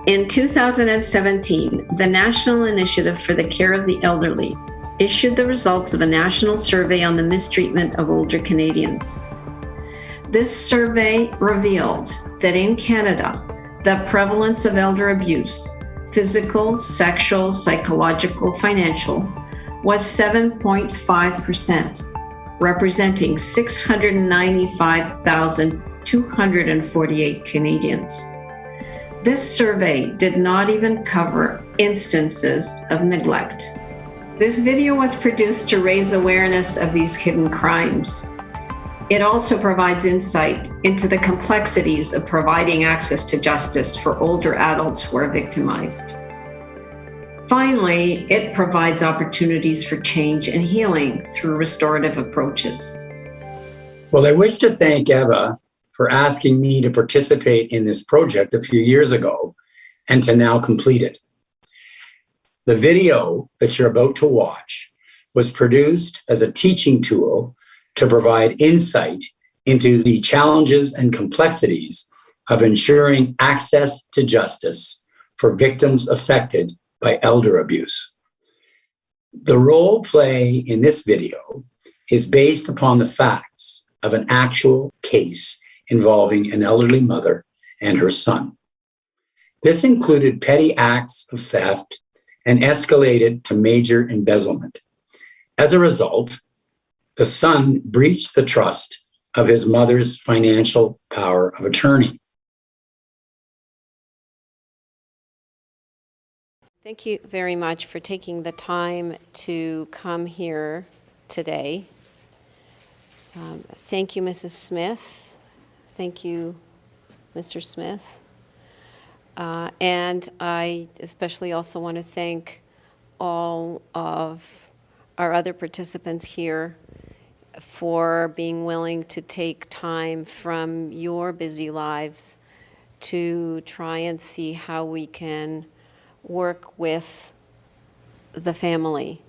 In 2017, the National Initiative for the Care of the Elderly issued the results of a national survey on the mistreatment of older Canadians. This survey revealed that in Canada, the prevalence of elder abuse, physical, sexual, psychological, financial, was 7.5%, representing 695,248 Canadians. This survey did not even cover instances of neglect. This video was produced to raise awareness of these hidden crimes. It also provides insight into the complexities of providing access to justice for older adults who are victimized. Finally, it provides opportunities for change and healing through restorative approaches. Well, I wish to thank Eva for asking me to participate in this project a few years ago and to now complete it. The video that you're about to watch was produced as a teaching tool to provide insight into the challenges and complexities of ensuring access to justice for victims affected by elder abuse. The role play in this video is based upon the facts of an actual case involving an elderly mother and her son. This included petty acts of theft and escalated to major embezzlement. As a result, the son breached the trust of his mother's financial power of attorney. Thank you very much for taking the time to come here today. Thank you, Mrs. Smith. Thank you, Mr. Smith. And I especially also want to thank all of our other participants here for being willing to take time from your busy lives to try and see how we can work with the family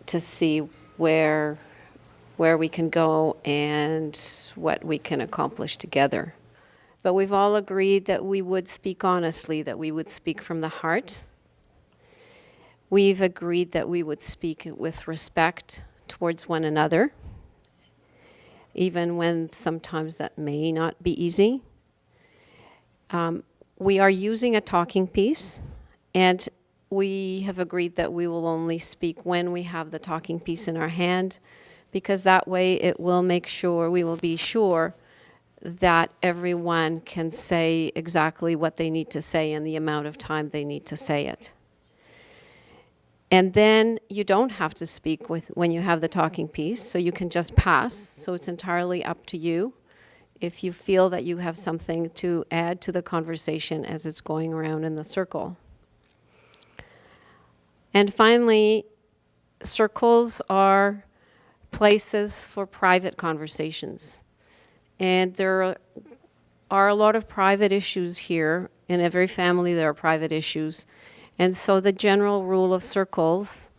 to see where we can go and what we can accomplish together. But we've all agreed that we would speak honestly, that we would speak from the heart. We've agreed that we would speak with respect towards one another, even when sometimes that may not be easy. We are using a talking piece, and we have agreed that we will only speak when we have the talking piece in our hand, because that way it will we will be sure that everyone can say exactly what they need to say in the amount of time they need to say it. And then you don't have to speak when you have the talking piece, so you can just pass. So it's entirely up to you if you feel that you have something to add to the conversation as it's going around in the circle. And finally, circles are places for private conversations. And there are a lot of private issues here. In every family there are private issues. And so the general rule of circles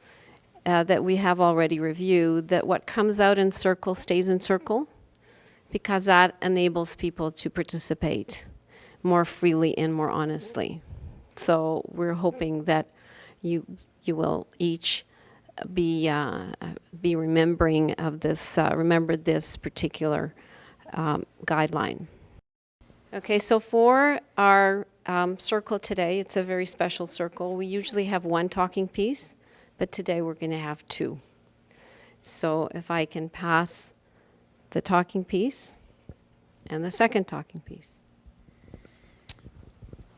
that we have already reviewed, that what comes out in circle stays in circle, because that enables people to participate more freely and more honestly. So we're hoping that you will each be remembering of this, remember this particular guideline. Okay, so for our circle today, it's a very special circle. We usually have one talking piece, but today we're going to have two. So if I can pass the talking piece and the second talking piece.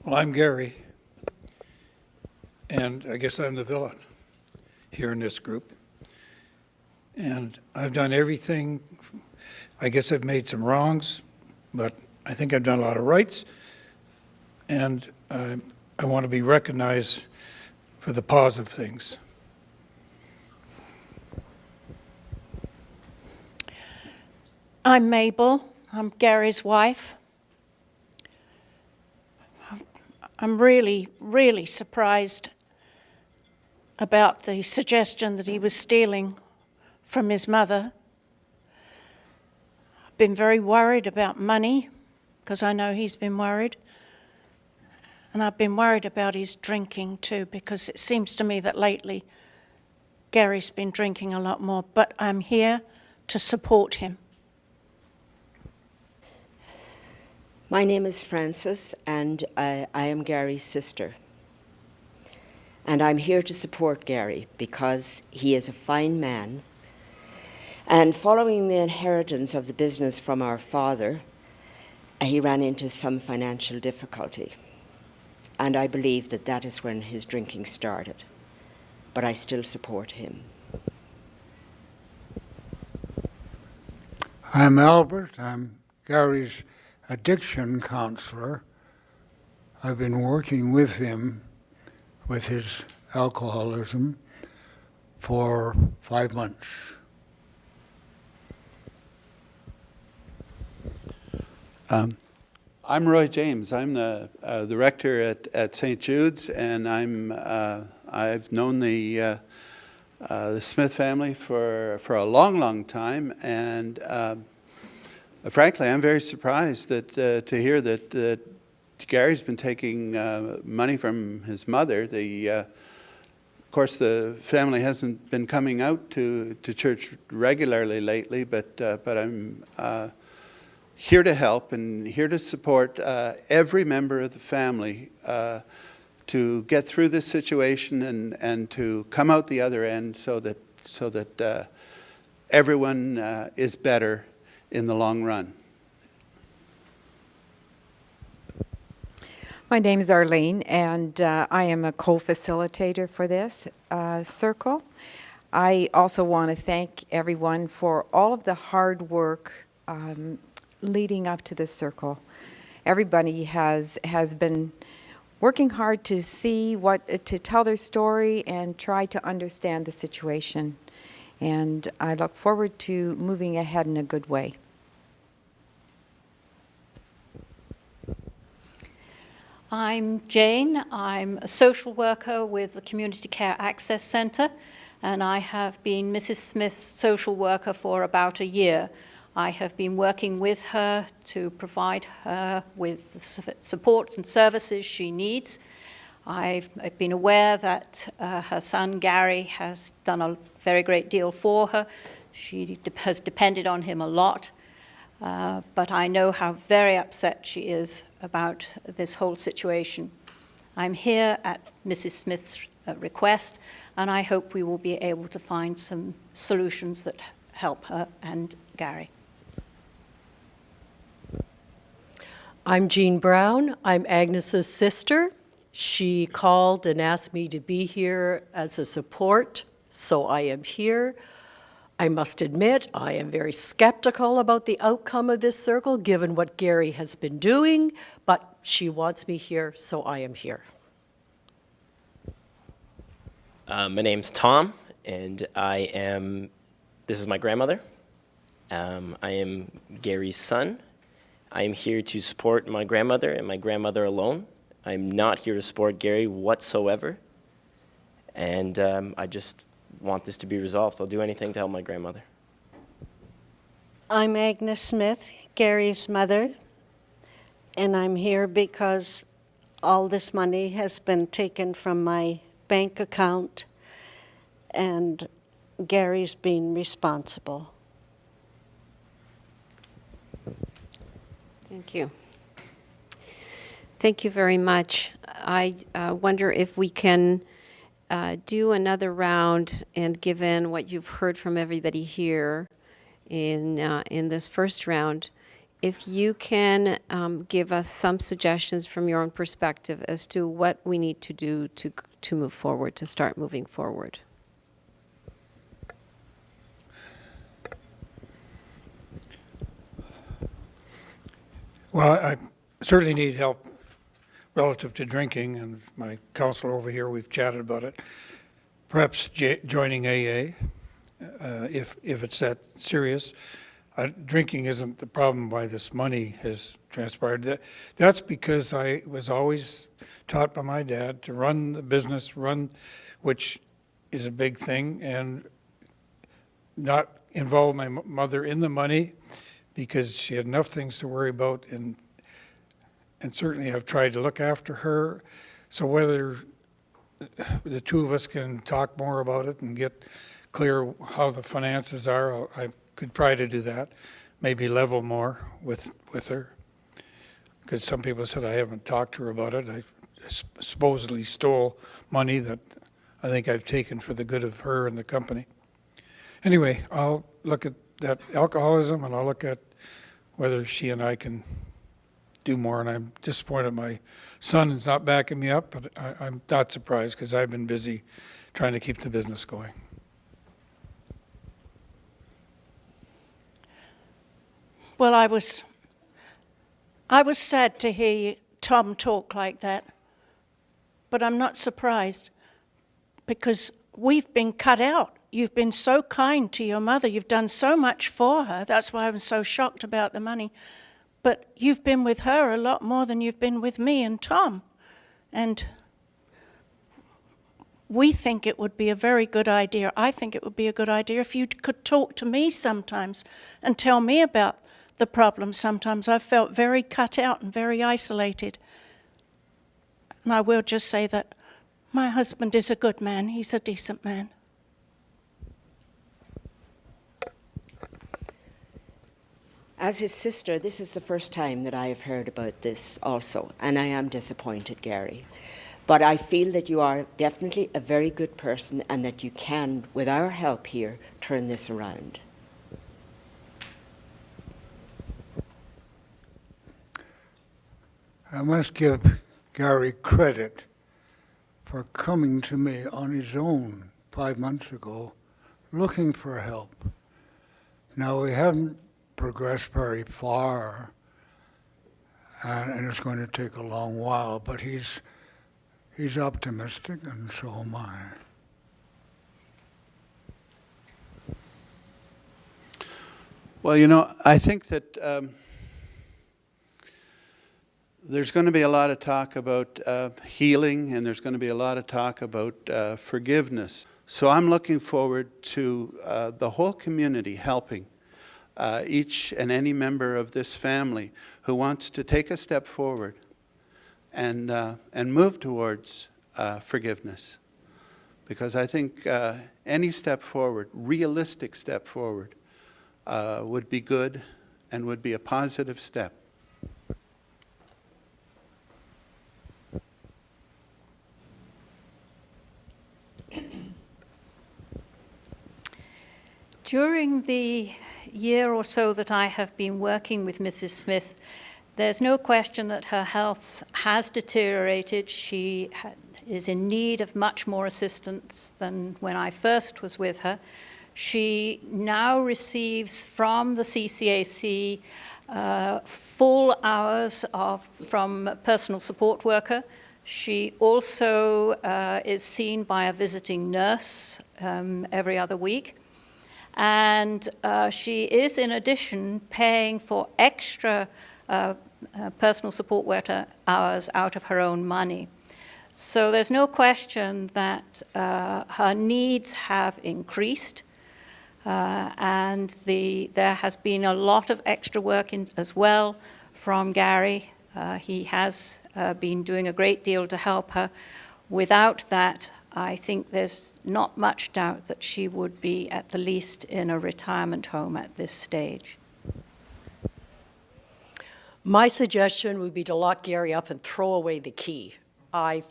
Well, I'm Gary, and I guess I'm the villain here in this group. And I've done everything. I guess I've made some wrongs, but I think I've done a lot of rights. And I want to be recognized for the positive things. I'm Mabel. I'm Gary's wife. I'm really, really surprised about the suggestion that he was stealing from his mother. I've been very worried about money, because I know he's been worried. And I've been worried about his drinking too, because it seems to me that lately Gary's been drinking a lot more, but I'm here to support him. My name is Frances, and I am Gary's sister. And I'm here to support Gary because he is a fine man. And following the inheritance of the business from our father, he ran into some financial difficulty. And I believe that that is when his drinking started. But I still support him. I'm Albert. I'm Gary's addiction counselor. I've been working with him with his alcoholism for 5 months. I'm Roy James. I'm the rector at St. Jude's, and I've known the Smith family for a long time, and frankly, I'm very surprised to hear that Gary's been taking money from his mother. Of course, the family hasn't been coming out to church regularly lately, but I'm here to help and here to support every member of the family to get through this situation and to come out the other end so that everyone is better in the long run. My name is Arlene, and I am a co-facilitator for this circle. I also want to thank everyone for all of the hard work leading up to this circle. Everybody has been working hard to to tell their story and try to understand the situation. And I look forward to moving ahead in a good way. I'm Jane. I'm a social worker with the Community Care Access Centre, and I have been Mrs. Smith's social worker for about a year. I have been working with her to provide her with the supports and services she needs. I've been aware that her son Gary has done a very great deal for her. She has depended on him a lot. But I know how very upset she is about this whole situation. I'm here at Mrs. Smith's request, and I hope we will be able to find some solutions that help her and Gary. I'm Jean Brown. I'm Agnes's sister. She called and asked me to be here as a support, so I am here. I must admit, I am very skeptical about the outcome of this circle, given what Gary has been doing, but she wants me here, so I am here. My name's Tom, and this is my grandmother. I am Gary's son. I am here to support my grandmother and my grandmother alone. I'm not here to support Gary whatsoever, and I just want this to be resolved. I'll do anything to help my grandmother. I'm Agnes Smith, Gary's mother, and I'm here because all this money has been taken from my bank account, and Gary's been responsible. Thank you. Thank you very much. I wonder if we can do another round, and given what you've heard from everybody here in this first round, if you can give us some suggestions from your own perspective as to what we need to do to move forward, to start moving forward. Well, I certainly need help relative to drinking, and my counselor over here, we've chatted about it. Perhaps joining AA, if it's that serious. Drinking isn't the problem why this money has transpired. That's because I was always taught by my dad to run the business, which is a big thing, and not involve my mother in the money because she had enough things to worry about, and and certainly I've tried to look after her. So whether the two of us can talk more about it and get clear how the finances are, I could try to do that. Maybe level more with her. Because some people said I haven't talked to her about it. I supposedly stole money that I think I've taken for the good of her and the company. Anyway, I'll look at that alcoholism, and I'll look at whether she and I can do more. And I'm disappointed my son is not backing me up, but I'm not surprised because I've been busy trying to keep the business going. Well, I was sad to hear Tom talk like that, but I'm not surprised because we've been cut out. You've been so kind to your mother. You've done so much for her. That's why I'm so shocked about the money. But you've been with her a lot more than you've been with me and Tom. And we think it would be a very good idea. I think it would be a good idea if you could talk to me sometimes and tell me about the problem. Sometimes I've felt very cut out and very isolated. And I will just say that my husband is a good man. He's a decent man. As his sister, this is the first time that I have heard about this also, and I am disappointed, Gary. But I feel that you are definitely a very good person and that you can, with our help here, turn this around. I must give Gary credit for coming to me on his own 5 months ago, looking for help. Now, we haven't progressed very far, and it's going to take a long while, but he's optimistic, and so am I. Well, you know, I think that there's going to be a lot of talk about healing, and there's going to be a lot of talk about forgiveness. So I'm looking forward to the whole community helping each and any member of this family who wants to take a step forward and move towards forgiveness. Because I think any step forward, realistic step forward, would be good and would be a positive step. During the year or so that I have been working with Mrs. Smith, there's no question that her health has deteriorated. She is in need of much more assistance than when I first was with her. She now receives from the CCAC full hours from a personal support worker. She also is seen by a visiting nurse every other week. And she is, in addition, paying for extra personal support worker hours out of her own money. So there's no question that her needs have increased, and there has been a lot of extra work as well from Gary. He has been doing a great deal to help her. Without that, I think there's not much doubt that she would be at the least in a retirement home at this stage. My suggestion would be to lock Gary up and throw away the key. I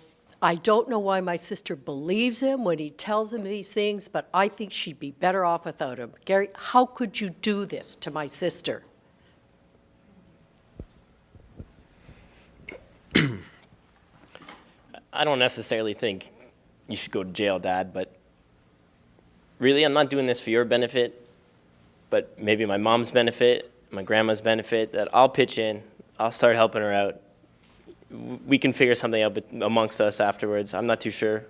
don't know why my sister believes him when he tells him these things, but I think she'd be better off without him. Gary, how could you do this to my sister? I don't necessarily think you should go to jail, Dad, but really, I'm not doing this for your benefit, but maybe my mom's benefit, my grandma's benefit, that I'll pitch in, I'll start helping her out. We can figure something out amongst us afterwards. I'm not too sure.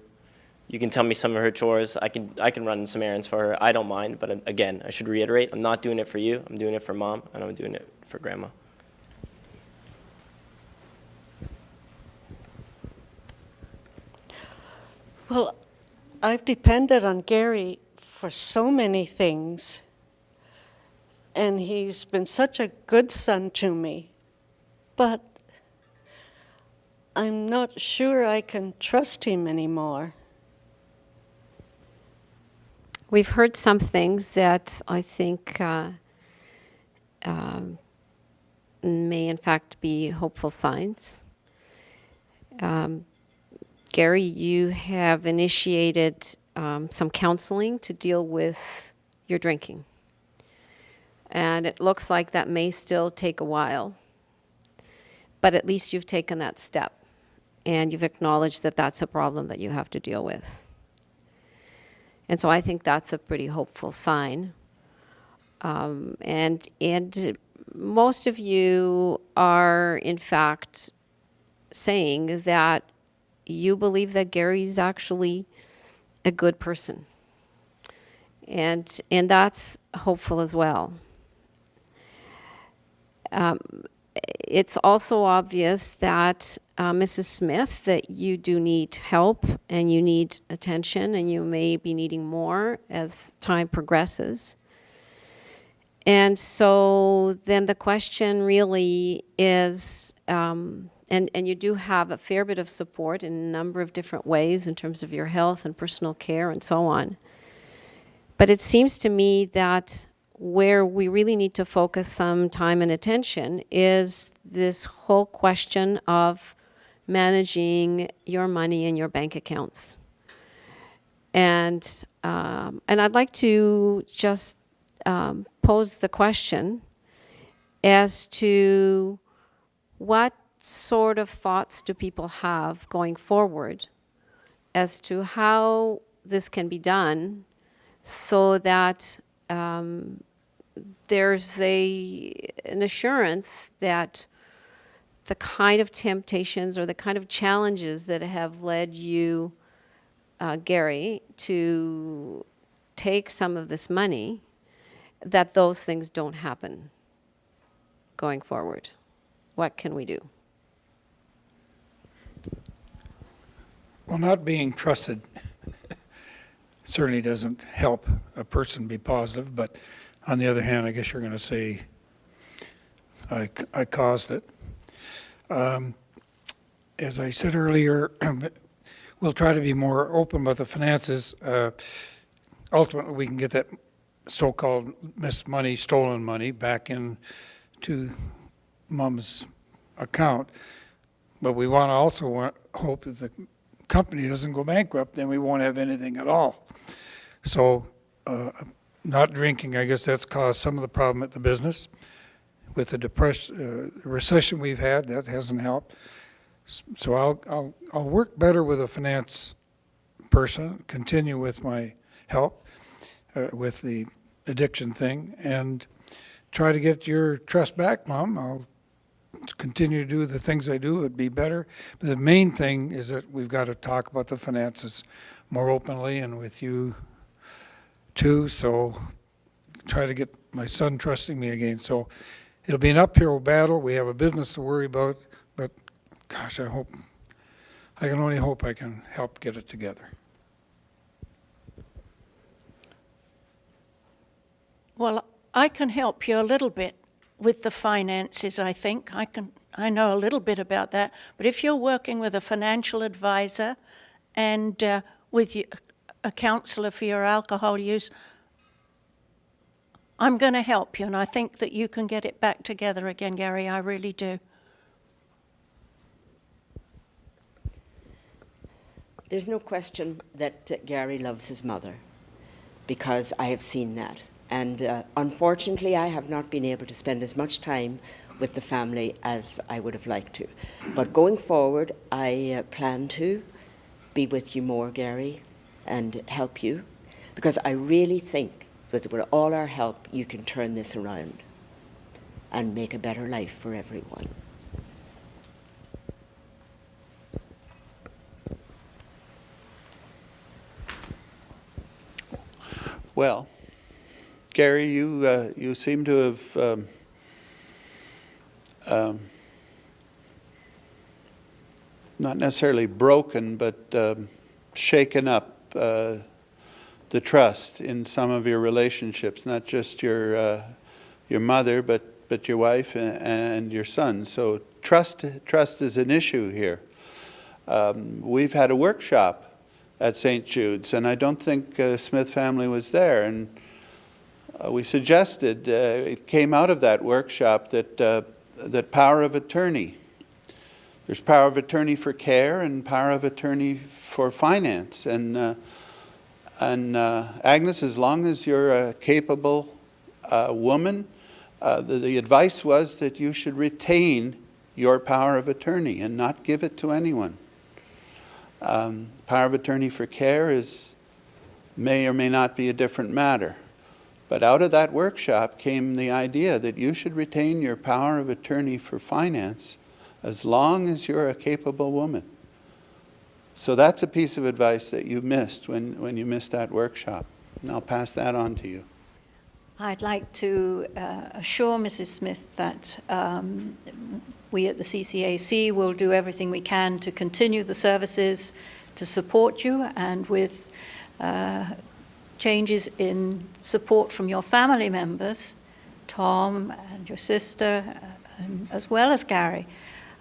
You can tell me some of her chores. I can run some errands for her. I don't mind, but again, I should reiterate, I'm not doing it for you. I'm doing it for Mom, and I'm doing it for Grandma. Well, I've depended on Gary for so many things, and he's been such a good son to me. But I'm not sure I can trust him anymore. We've heard some things that I think may in fact be hopeful signs. Gary, you have initiated some counseling to deal with your drinking. And it looks like that may still take a while, but at least you've taken that step and you've acknowledged that that's a problem that you have to deal with. And so I think that's a pretty hopeful sign. And most of you are, in fact, saying that you believe that Gary's actually a good person. And that's hopeful as well. It's also obvious that, Mrs. Smith, that you do need help and you need attention and you may be needing more as time progresses. And so then the question really is, and you do have a fair bit of support in a number of different ways in terms of your health and personal care and so on. But it seems to me that where we really need to focus some time and attention is this whole question of managing your money in your bank accounts. And I'd like to just pose the question as to what sort of thoughts do people have going forward as to how this can be done so that there's an assurance that the kind of temptations or the kind of challenges that have led you, Gary, to take some of this money, that those things don't happen going forward. What can we do? Well, not being trusted certainly doesn't help a person be positive, but on the other hand, I guess you're going to say I caused it. As I said earlier, we'll try to be more open about the finances. Ultimately, we can get that so-called missed money, stolen money, back into Mom's account. But we want to also hope that the company doesn't go bankrupt, then we won't have anything at all. So not drinking, I guess that's caused some of the problem at the business. With the recession we've had, that hasn't helped. So I'll work better with a finance person, continue with my help with the addiction thing, and try to get your trust back, Mom. I'll continue to do the things I do. It'd be better. But the main thing is that we've got to talk about the finances more openly and with you too. So try to get my son trusting me again. So it'll be an uphill battle. We have a business to worry about, but gosh, I can only hope I can help get it together. Well, I can help you a little bit with the finances, I think. I know a little bit about that. But if you're working with a financial advisor and with a counselor for your alcohol use, I'm going to help you, and I think that you can get it back together again, Gary. I really do. There's no question that Gary loves his mother, because I have seen that. And unfortunately, I have not been able to spend as much time with the family as I would have liked to. But going forward, I plan to be with you more, Gary, and help you, because I really think that with all our help, you can turn this around and make a better life for everyone. Well, Gary, you seem to have not necessarily broken, but shaken up the trust in some of your relationships, not just your mother, but your wife and your son. So trust is an issue here. we've had a workshop at St. Jude's, and I don't think the Smith family was there. And we suggested, it came out of that workshop, that power of attorney. There's power of attorney for care and power of attorney for finance. And Agnes, as long as you're a capable woman, the advice was that you should retain your power of attorney and not give it to anyone. Power of attorney for care may or may not be a different matter. But out of that workshop came the idea that you should retain your power of attorney for finance as long as you're a capable woman. So that's a piece of advice that you missed when you missed that workshop. And I'll pass that on to you. I'd like to assure Mrs. Smith that we at the CCAC will do everything we can to continue the services to support you, and with changes in support from your family members, Tom and your sister, as well as Gary,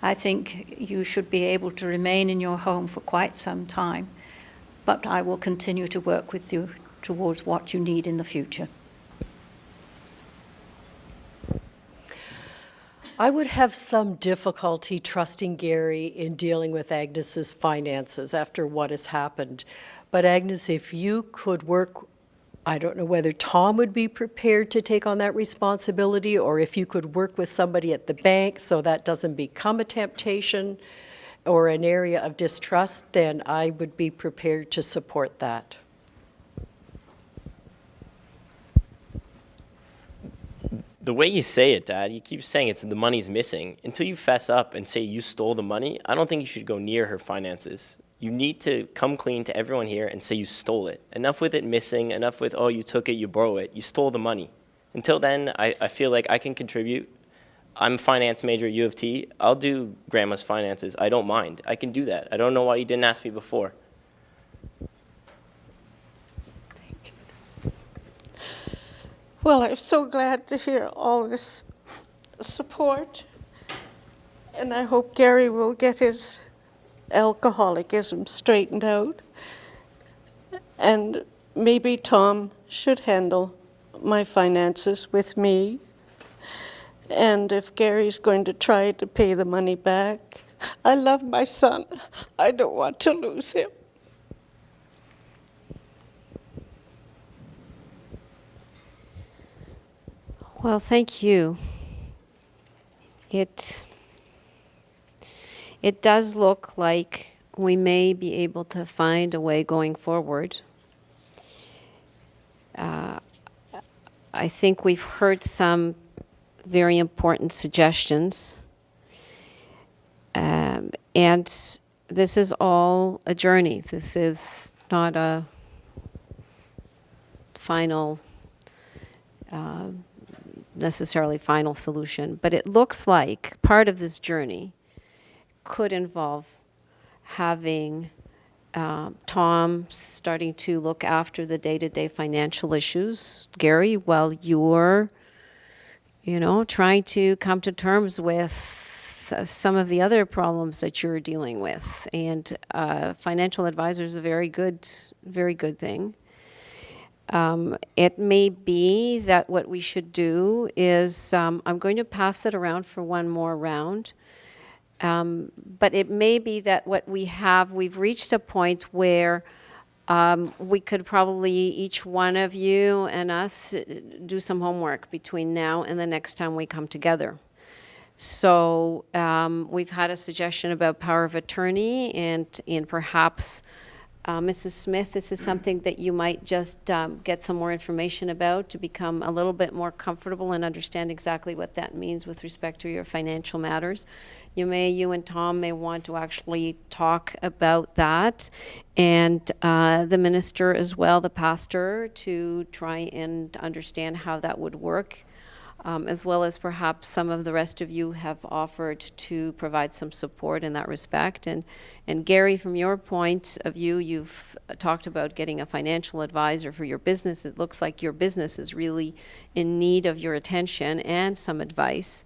I think you should be able to remain in your home for quite some time. But I will continue to work with you towards what you need in the future. I would have some difficulty trusting Gary in dealing with Agnes's finances after what has happened. But Agnes, if you could work, I don't know whether Tom would be prepared to take on that responsibility, or if you could work with somebody at the bank so that doesn't become a temptation or an area of distrust, then I would be prepared to support that. The way you say it, Dad, you keep saying the money's missing. Until you fess up and say you stole the money, I don't think you should go near her finances. You need to come clean to everyone here and say you stole it. Enough with it missing, enough with, oh, you took it, you borrowed it. You stole the money. Until then, I feel like I can contribute. I'm a finance major at U of T. I'll do Grandma's finances. I don't mind. I can do that. I don't know why you didn't ask me before. Well, I'm so glad to hear all this support, and I hope Gary will get his alcoholism straightened out, and maybe Tom should handle my finances with me, and if Gary's going to try to pay the money back, I love my son. I don't want to lose him. Well, thank you. It does look like we may be able to find a way going forward. I think we've heard some very important suggestions. And this is all a journey. This is not a final necessarily final solution, but it looks like part of this journey could involve having Tom starting to look after the day-to-day financial issues, Gary, while you're, trying to come to terms with some of the other problems that you're dealing with. And financial advisor is a very good thing. It may be that what we should do is, I'm going to pass it around for one more round, but it may be that what we've reached a point where we could probably, each one of you and us, do some homework between now and the next time we come together. So we've had a suggestion about power of attorney, and perhaps Mrs. Smith, this is something that you might just get some more information about to become a little bit more comfortable and understand exactly what that means with respect to your financial matters. You and Tom may want to actually talk about that, and the minister as well, the pastor, to try and understand how that would work. As well as perhaps some of the rest of you have offered to provide some support in that respect. And Gary, from your point of view, you've talked about getting a financial advisor for your business. It looks like your business is really in need of your attention and some advice.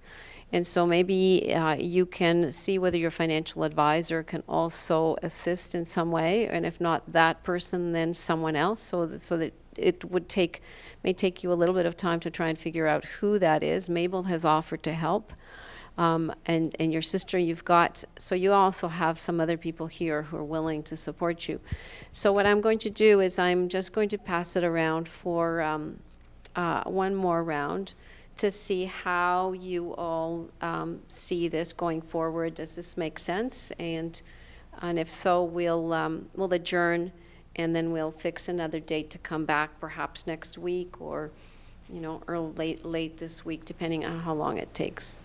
And so maybe you can see whether your financial advisor can also assist in some way, and if not that person, then someone else, so that it may take you a little bit of time to try and figure out who that is. Mabel has offered to help. And your sister, so you also have some other people here who are willing to support you. So what I'm going to do is I'm just going to pass it around for one more round to see how you all see this going forward. Does this make sense? And if so, we'll adjourn, and then we'll fix another date to come back, perhaps next week, or early late this week, depending on how long it takes.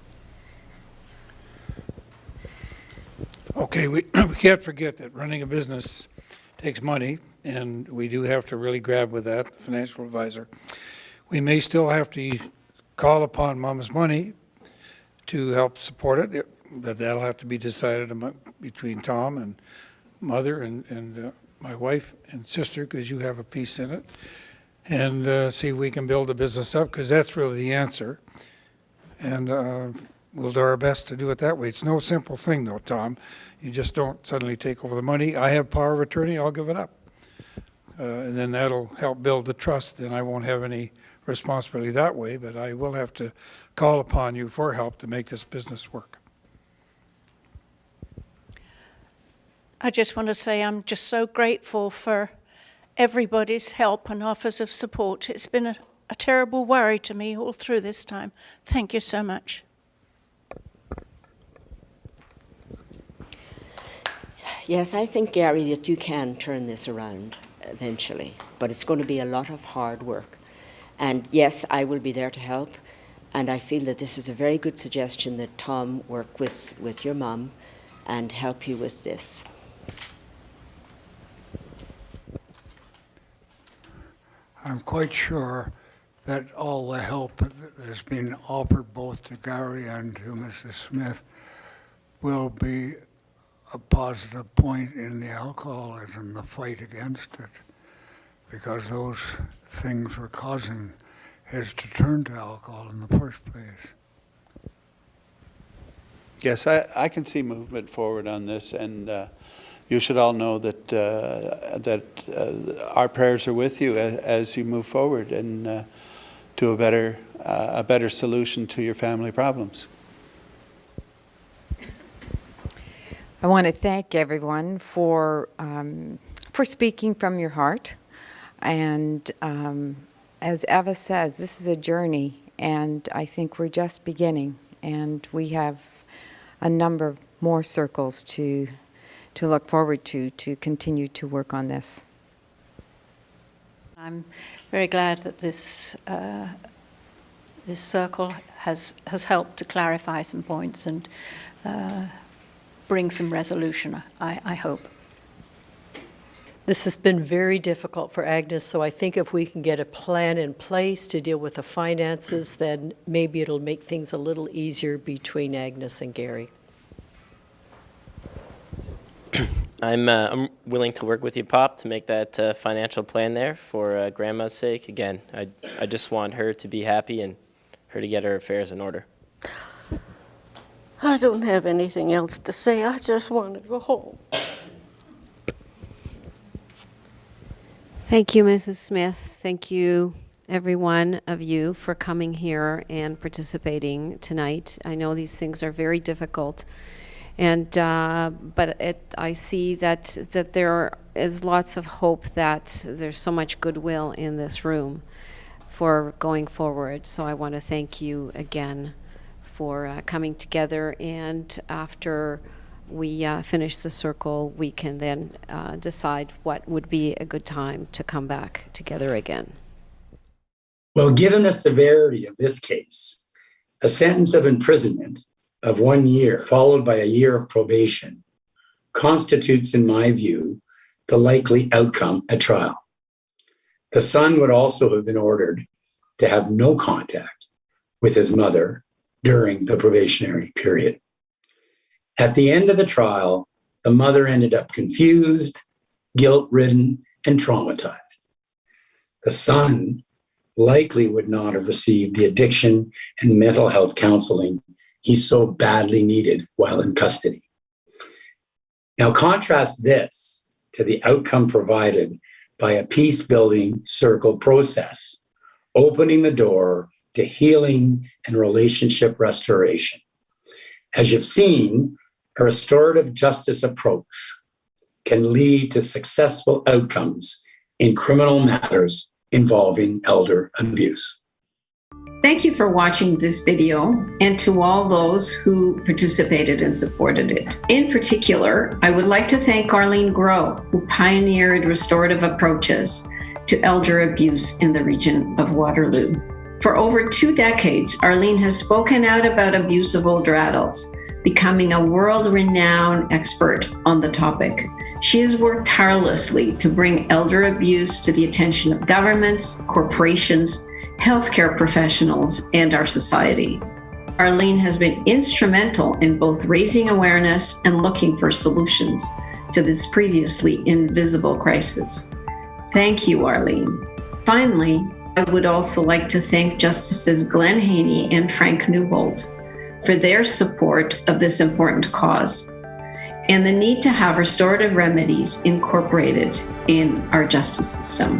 Okay, we can't forget that running a business takes money, and we do have to really grab with that, financial advisor. We may still have to call upon Mom's money to help support it, but that'll have to be decided between Tom and Mother and my wife and sister, because you have a piece in it, and see if we can build the business up, because that's really the answer. And we'll do our best to do it that way. It's no simple thing, though, Tom. You just don't suddenly take over the money. I have power of attorney, I'll give it up. And then that'll help build the trust, and I won't have any responsibility that way, but I will have to call upon you for help to make this business work. I just want to say I'm just so grateful for everybody's help and offers of support. It's been a terrible worry to me all through this time. Thank you so much. Yes, I think, Gary, that you can turn this around eventually, but it's going to be a lot of hard work. And yes, I will be there to help, and I feel that this is a very good suggestion that Tom work with your mum and help you with this. I'm quite sure that all the help that has been offered both to Gary and to Mrs. Smith will be a positive point in the alcoholism, the fight against it, because those things were causing his to turn to alcohol in the first place. Yes, I can see movement forward on this, and you should all know that our prayers are with you as you move forward and to a better solution to your family problems. I want to thank everyone for speaking from your heart. And as Eva says, this is a journey, and I think we're just beginning. And we have a number more circles to look forward to continue to work on this. I'm very glad that this circle has helped to clarify some points and bring some resolution, I hope. This has been very difficult for Agnes, so I think if we can get a plan in place to deal with the finances, then maybe it'll make things a little easier between Agnes and Gary. I'm willing to work with you, Pop, to make that financial plan there for Grandma's sake. Again, I just want her to be happy and her to get her affairs in order. I don't have anything else to say. I just want to go home. Thank you, Mrs. Smith. Thank you, every one of you, for coming here and participating tonight. I know these things are very difficult, and but I see that there is lots of hope, that there's so much goodwill in this room for going forward. So I want to thank you again for coming together, and after we finish the circle, we can then decide what would be a good time to come back together again. Well, given the severity of this case, a sentence of imprisonment of 1 year, followed by a year of probation, constitutes, in my view, the likely outcome at trial. The son would also have been ordered to have no contact with his mother during the probationary period. At the end of the trial, the mother ended up confused, guilt-ridden, and traumatized. The son likely would not have received the addiction and mental health counseling he so badly needed while in custody. Now contrast this to the outcome provided by a peace-building circle process, opening the door to healing and relationship restoration. As you've seen, a restorative justice approach can lead to successful outcomes in criminal matters involving elder abuse. Thank you for watching this video, and to all those who participated and supported it. In particular, I would like to thank Arlene Groh, who pioneered restorative approaches to elder abuse in the region of Waterloo. For over 2 decades, Arlene has spoken out about abuse of older adults, becoming a world-renowned expert on the topic. She has worked tirelessly to bring elder abuse to the attention of governments, corporations, healthcare professionals, and our society. Arlene has been instrumental in both raising awareness and looking for solutions to this previously invisible crisis. Thank you, Arlene. Finally, I would also like to thank Justices Glenn Haney and Frank Newbold for their support of this important cause and the need to have restorative remedies incorporated in our justice system.